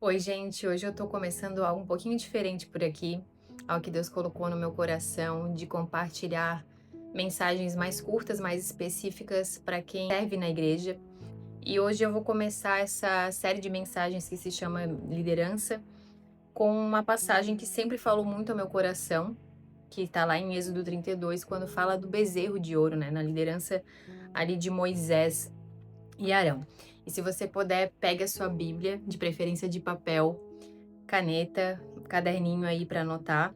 Oi, gente. Hoje eu tô começando algo um pouquinho diferente por aqui, algo que Deus colocou no meu coração de compartilhar mensagens mais curtas, mais específicas para quem serve na igreja. E hoje eu vou começar essa série de mensagens que se chama Liderança, com uma passagem que sempre falou muito ao meu coração, que está lá em Êxodo 32, quando fala do bezerro de ouro, né, na liderança ali de Moisés e Arão. E se você puder, pegue a sua Bíblia, de preferência de papel, caneta, caderninho aí para anotar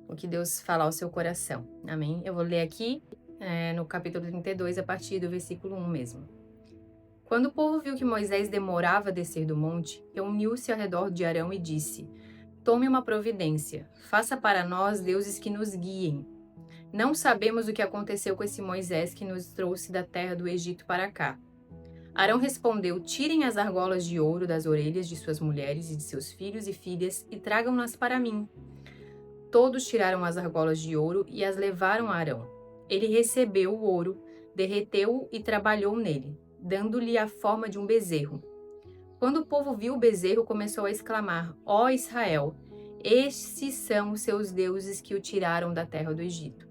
o que Deus falar ao seu coração. Amém? Eu vou ler aqui no capítulo 32, a partir do versículo 1 mesmo. Quando o povo viu que Moisés demorava a descer do monte, reuniu-se ao redor de Arão e disse: Tome uma providência, faça para nós deuses que nos guiem. Não sabemos o que aconteceu com esse Moisés que nos trouxe da terra do Egito para cá. Arão respondeu: Tirem as argolas de ouro das orelhas de suas mulheres e de seus filhos e filhas e tragam-nas para mim. Todos tiraram as argolas de ouro e as levaram a Arão. Ele recebeu o ouro, derreteu-o e trabalhou nele, dando-lhe a forma de um bezerro. Quando o povo viu o bezerro, começou a exclamar: Ó Israel, estes são os seus deuses que o tiraram da terra do Egito.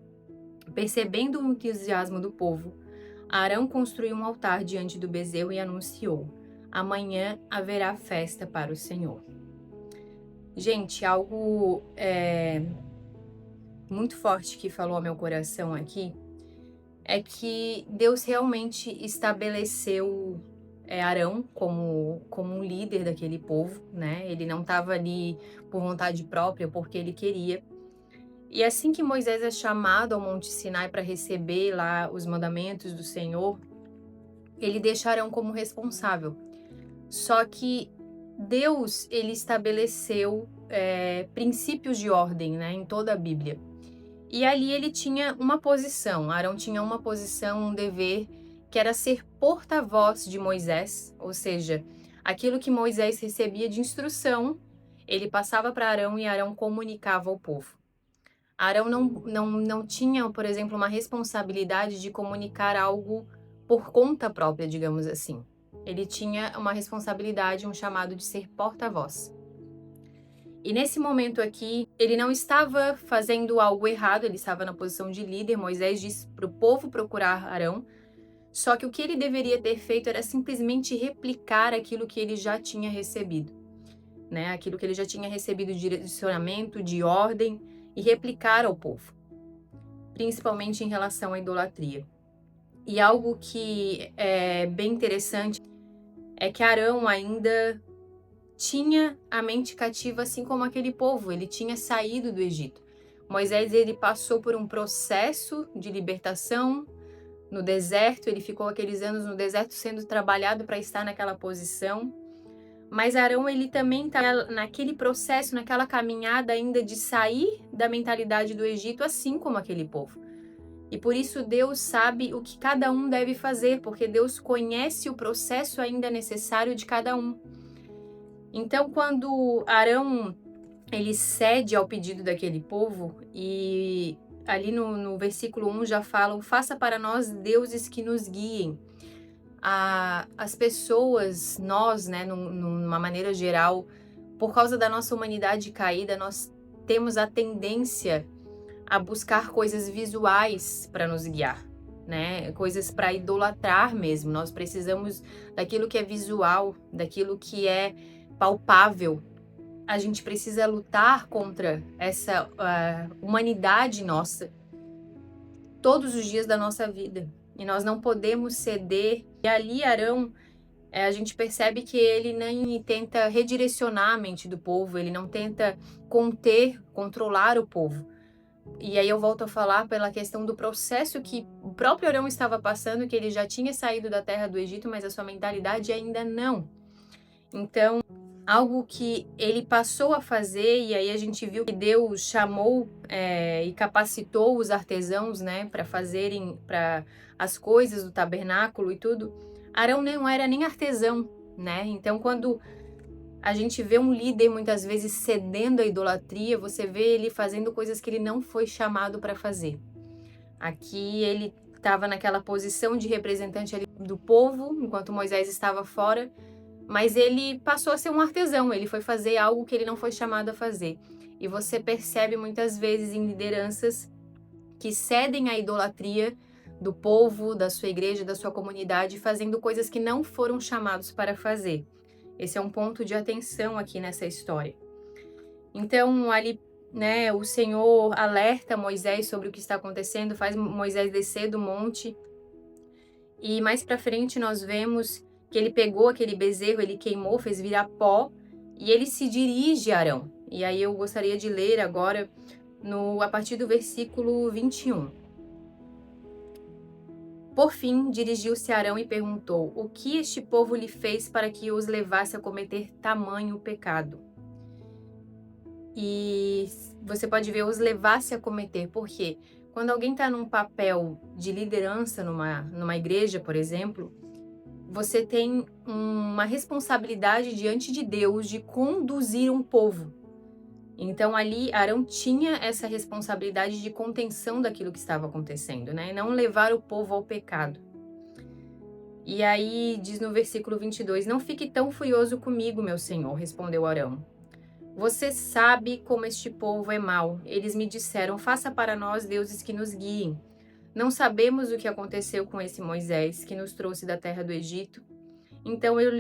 Percebendo o entusiasmo do povo, Arão construiu um altar diante do bezerro e anunciou: Amanhã haverá festa para o Senhor. Gente, algo muito forte que falou ao meu coração aqui é que Deus realmente estabeleceu Arão como um líder daquele povo, né? Ele não estava ali por vontade própria, porque ele queria. E assim que Moisés é chamado ao Monte Sinai para receber lá os mandamentos do Senhor, ele deixa Arão como responsável. Só que Deus, ele estabeleceu princípios de ordem, né, em toda a Bíblia. E ali ele tinha uma posição, Arão tinha uma posição, um dever, que era ser porta-voz de Moisés, ou seja, aquilo que Moisés recebia de instrução, ele passava para Arão e Arão comunicava ao povo. Arão não tinha, por exemplo, uma responsabilidade de comunicar algo por conta própria, digamos assim. Ele tinha uma responsabilidade, um chamado de ser porta-voz. E nesse momento aqui, ele não estava fazendo algo errado, ele estava na posição de líder. Moisés disse para o povo procurar Arão, só que o que ele deveria ter feito era simplesmente replicar aquilo que ele já tinha recebido, né? Aquilo que ele já tinha recebido de direcionamento, de ordem, e replicar ao povo, principalmente em relação à idolatria. E algo que é bem interessante é que Arão ainda tinha a mente cativa, assim como aquele povo. Ele tinha saído do Egito. Moisés, ele passou por um processo de libertação no deserto. Ele ficou aqueles anos no deserto sendo trabalhado para estar naquela posição. Mas Arão, ele também está naquele processo, naquela caminhada ainda de sair da mentalidade do Egito, assim como aquele povo. E por isso Deus sabe o que cada um deve fazer, porque Deus conhece o processo ainda necessário de cada um. Então, quando Arão, ele cede ao pedido daquele povo, e ali no versículo 1 já falam: faça para nós deuses que nos guiem. As pessoas, nós, né, numa maneira geral, por causa da nossa humanidade caída, nós temos a tendência a buscar coisas visuais para nos guiar, né? Coisas para idolatrar mesmo. Nós precisamos daquilo que é visual, daquilo que é palpável. A gente precisa lutar contra essa humanidade nossa todos os dias da nossa vida. E nós não podemos ceder. E ali Arão, a gente percebe que ele nem tenta redirecionar a mente do povo, ele não tenta controlar o povo. E aí eu volto a falar pela questão do processo que o próprio Arão estava passando, que ele já tinha saído da terra do Egito, mas a sua mentalidade ainda não. Então, algo que ele passou a fazer, e aí a gente viu que Deus chamou e capacitou os artesãos, né, para fazerem as coisas do tabernáculo e tudo. Arão não era nem artesão, né? Então, quando a gente vê um líder muitas vezes cedendo à idolatria, você vê ele fazendo coisas que ele não foi chamado para fazer. Aqui ele estava naquela posição de representante ali do povo, enquanto Moisés estava fora, mas ele passou a ser um artesão, ele foi fazer algo que ele não foi chamado a fazer. E você percebe muitas vezes em lideranças que cedem à idolatria do povo, da sua igreja, da sua comunidade, fazendo coisas que não foram chamados para fazer. Esse é um ponto de atenção aqui nessa história. Então, ali, né, o Senhor alerta Moisés sobre o que está acontecendo, faz Moisés descer do monte. E mais para frente nós vemos que ele pegou aquele bezerro, ele queimou, fez virar pó, e ele se dirige a Arão. E aí eu gostaria de ler agora a partir do versículo 21. Por fim, dirigiu-se a Arão e perguntou: o que este povo lhe fez para que os levasse a cometer tamanho pecado? E você pode ver, os levasse a cometer, porque quando alguém está num papel de liderança numa igreja, por exemplo, você tem uma responsabilidade diante de Deus de conduzir um povo. Então ali Arão tinha essa responsabilidade de contenção daquilo que estava acontecendo, né? Não levar o povo ao pecado. E aí diz no versículo 22, não fique tão furioso comigo, meu senhor, respondeu Arão. Você sabe como este povo é mau. Eles me disseram, faça para nós deuses que nos guiem. Não sabemos o que aconteceu com esse Moisés, que nos trouxe da terra do Egito. Então eu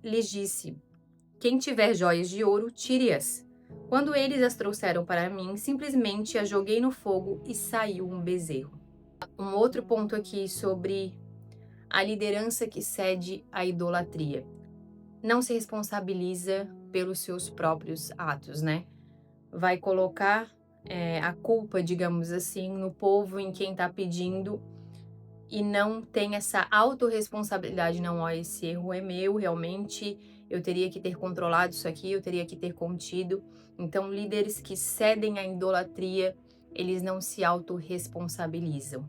lhes disse, quem tiver joias de ouro, tire-as. Quando eles as trouxeram para mim, simplesmente as joguei no fogo e saiu um bezerro. Um outro ponto aqui sobre a liderança que cede à idolatria. Não se responsabiliza pelos seus próprios atos, né? Vai colocar a culpa, digamos assim, no povo, em quem está pedindo, e não tem essa autorresponsabilidade. Não, ó, esse erro é meu, realmente, eu teria que ter controlado isso aqui, eu teria que ter contido. Então, líderes que cedem à idolatria, eles não se autorresponsabilizam.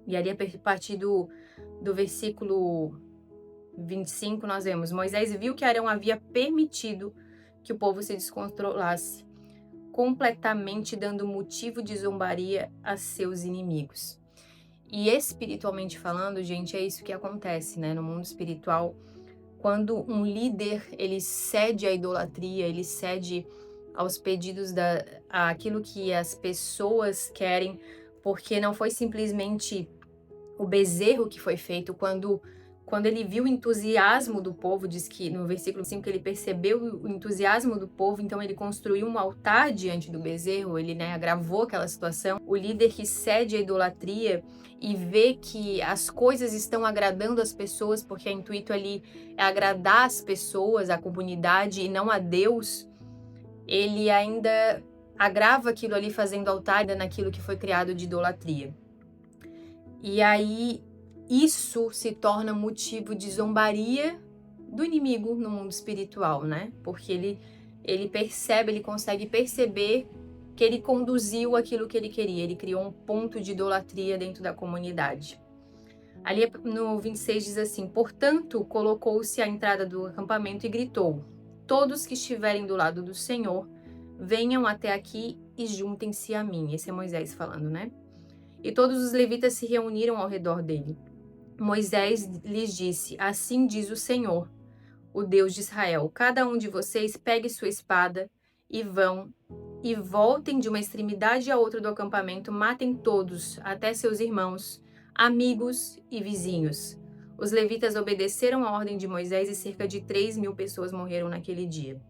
E ali, a partir do versículo 25, nós vemos, Moisés viu que Arão havia permitido que o povo se descontrolasse, completamente dando motivo de zombaria a seus inimigos. E espiritualmente falando, gente, é isso que acontece, né? No mundo espiritual, quando um líder, ele cede à idolatria, ele cede aos pedidos àquilo que as pessoas querem, porque não foi simplesmente o bezerro que foi feito. Quando ele viu o entusiasmo do povo, diz que no versículo 5 que ele percebeu o entusiasmo do povo, então ele construiu um altar diante do bezerro, ele, né, agravou aquela situação. O líder que cede à idolatria e vê que as coisas estão agradando as pessoas, porque o intuito ali é agradar as pessoas, a comunidade e não a Deus, ele ainda agrava aquilo ali fazendo altar naquilo que foi criado de idolatria. E aí isso se torna motivo de zombaria do inimigo no mundo espiritual, né? Porque ele percebe, ele consegue perceber que ele conduziu aquilo que ele queria, ele criou um ponto de idolatria dentro da comunidade. Ali no 26 diz assim, portanto, colocou-se à entrada do acampamento e gritou, todos que estiverem do lado do Senhor, venham até aqui e juntem-se a mim. Esse é Moisés falando, né? E todos os levitas se reuniram ao redor dele. Moisés lhes disse, assim diz o Senhor, o Deus de Israel, cada um de vocês pegue sua espada e vão e voltem de uma extremidade à outra do acampamento, matem todos, até seus irmãos, amigos e vizinhos. Os levitas obedeceram a ordem de Moisés e cerca de 3.000 pessoas morreram naquele dia.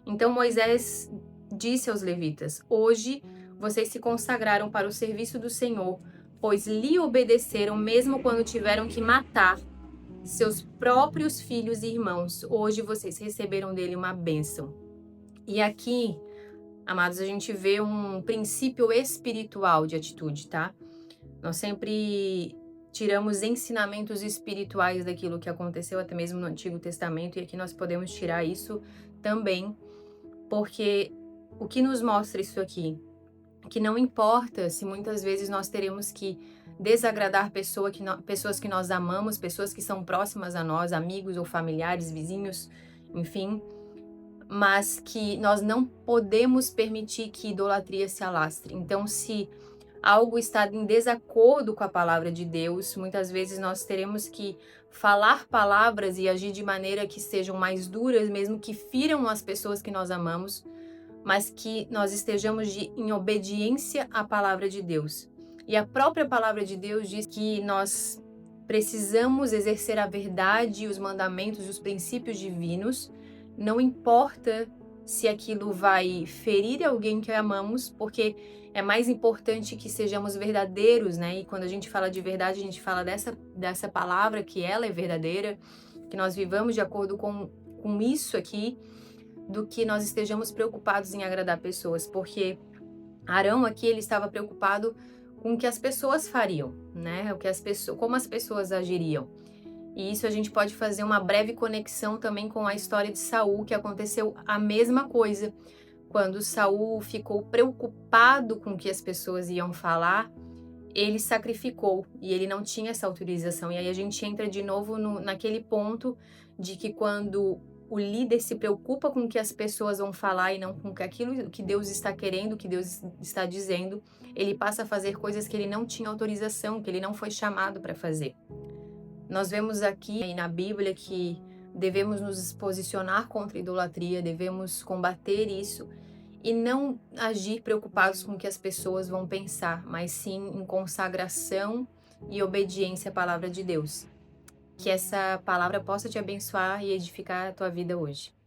Então Moisés disse aos levitas, hoje vocês se consagraram para o serviço do Senhor, pois lhe obedeceram mesmo quando tiveram que matar seus próprios filhos e irmãos. Hoje vocês receberam dele uma bênção. E aqui, amados, a gente vê um princípio espiritual de atitude, tá? Nós sempre tiramos ensinamentos espirituais daquilo que aconteceu até mesmo no Antigo Testamento, e aqui nós podemos tirar isso também, porque o que nos mostra isso aqui? Que não importa se muitas vezes nós teremos que desagradar pessoas que nós amamos, pessoas que são próximas a nós, amigos ou familiares, vizinhos, enfim, mas que nós não podemos permitir que idolatria se alastre. Então, se algo está em desacordo com a palavra de Deus, muitas vezes nós teremos que falar palavras e agir de maneira que sejam mais duras, mesmo que firam as pessoas que nós amamos, mas que nós estejamos em obediência à palavra de Deus. E a própria palavra de Deus diz que nós precisamos exercer a verdade, os mandamentos e os princípios divinos, não importa se aquilo vai ferir alguém que amamos, porque é mais importante que sejamos verdadeiros, né? E quando a gente fala de verdade, a gente fala dessa palavra, que ela é verdadeira, que nós vivamos de acordo com isso aqui, do que nós estejamos preocupados em agradar pessoas, porque Arão aqui ele estava preocupado com o que as pessoas fariam, né? O que as pessoas, como as pessoas agiriam. E isso a gente pode fazer uma breve conexão também com a história de Saul, que aconteceu a mesma coisa. Quando Saul ficou preocupado com o que as pessoas iam falar, ele sacrificou e ele não tinha essa autorização. E aí a gente entra de novo naquele ponto de que quando o líder se preocupa com o que as pessoas vão falar e não com aquilo que Deus está querendo, que Deus está dizendo, ele passa a fazer coisas que ele não tinha autorização, que ele não foi chamado para fazer. Nós vemos aqui na Bíblia que devemos nos posicionar contra a idolatria, devemos combater isso e não agir preocupados com o que as pessoas vão pensar, mas sim em consagração e obediência à palavra de Deus. Que essa palavra possa te abençoar e edificar a tua vida hoje.